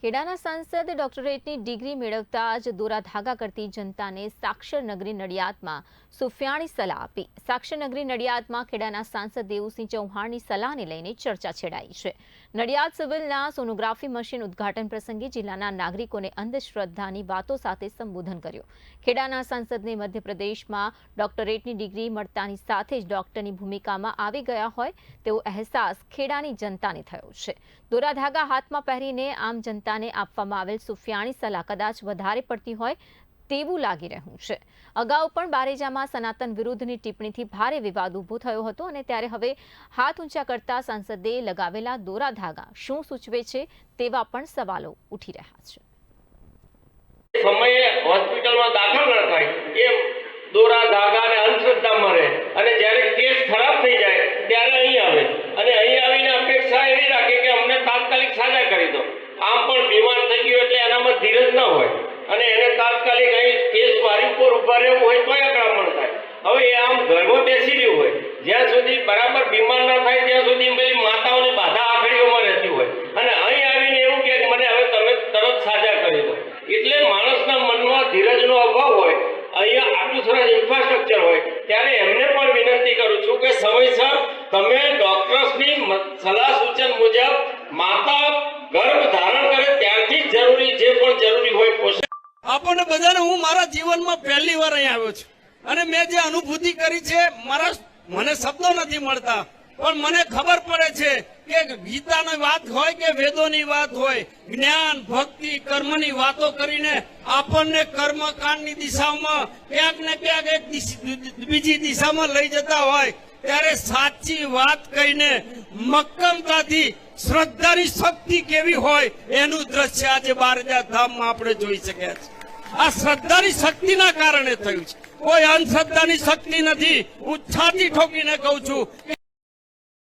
ખેડાના સાંસદ ડોક્ટરેટની ડિગ્રી મેળવતા જ દોરા ધાગા કરતી જનતાને સાક્ષર નગરી નડિયાદમાં સુફિયાણી સલાહ આપી। સાક્ષર નગરી નડિયાદમાં ખેડાના સાંસદ દેવુસિંહ ચૌહાણની સલાહને લઈને ચર્ચા છેડાઈ છે। નડિયાદ સિવિલના સોનોગ્રાફી મશીન ઉદ્ઘાટન પ્રસંગે જિલ્લાના નાગરિકોને અંધશ્રદ્ધાની વાતો સાથે સંબોધન કર્યું। ખેડાના સાંસદને મધ્યપ્રદેશમાં ડોક્ટરેટની ડિગ્રી મળતાની સાથે જ ડોક્ટરની ભૂમિકામાં આવી ગયા હોય તેવો અહેસાસ ખેડાની જનતાને થયો છે। દોરા ધાગા હાથમાં પહેરીને આમ જનતાને આપવામાં આવેલ સુફિયાણી સલાહ કદાચ વધારે પડતી હોય તેવું લાગી રહ્યું છે। અગાઉ પણ બારેજામાં સનાતન વિરુદ્ધની ટિપ્પણીથી ભારે વિવાદ ઊભો થયો હતો અને ત્યારે હવે હાથ ઊંચા કરતા સાંસદે લગાવેલા દોરા ધાગા શું સૂચવે છે તેવા પણ સવાલો ઉઠી રહ્યા છે। સમયે હોસ્પિટલમાં દાખલ ન થાય એ દોરા ધાગા અને અંધશ્રદ્ધામાં રહે અને જ્યારે કેસ ખરાબ થઈ જાય ત્યારે અહીં આવે અને અહીં આવીને અપેક્ષા એવી રાખે કે અમને તાત્કાલિક સાજા કરી દો। આમ પણ બીમાર થઈ ગયો એટલે એનામાં ધીરજ ન હોય અને એને તાત્કાલિક અહીં કેસ મારી ઉપર ઉભા રહેવું હોય તો આક્રમણ થાય। હવે એ આમ ઘરમાં બેસી રહ્યું હોય જ્યાં સુધી બરાબર બીમાર ના થાય ત્યાં સુધી પેલી માતાઓની બાધા આખડીઓમાં રહેતી હોય અને અહીં આવીને એવું કે મને હવે તમે તરત સાજા કરી દો। એટલે માણસના મનમાં ધીરજનો અભાવ હોય। અહીંયા આટલું સરસ ઇન્ફ્રાસ્ટ્રક્ચર હોય ત્યારે એમને પણ વિનંતી કરું છું કે સમયસર તમે ડોક્ટર્સની સલાહ સૂચન મુજબ માતા ગર્ભ ધારણ કરે ત્યારથી જરૂરી જે પણ જરૂરી હોય પોષણ આપણને બધાને હું મારા જીવનમાં પહેલી વાર અહીં આવ્યો છું અને મેં જે અનુભૂતિ કરી છે મને શબ્દો નથી મળતા પણ મને ખબર પડે છે કે ગીતાની વાત હોય કે વેદોની વાત હોય જ્ઞાન ભક્તિ કર્મની વાતો કરીને આપણને કર્મકાંડની દિશામાં ક્યાંક ને ક્યાંક એક બીજી દિશામાં લઈ જતા હોય ત્યારે સાચી વાત કહીને મક્કમતાથી શ્રદ્ધાની શક્તિ કેવી હોય એનું દ્રશ્ય આજે બારેજા ધામમાં આપણે જોઈ શક્યા છીએ। આ શ્રદ્ધાની શક્તિના કારણે થયું છે, કોઈ અંધશ્રદ્ધાની શક્તિ નથી। હું છાતી ઠોકીને કહું છું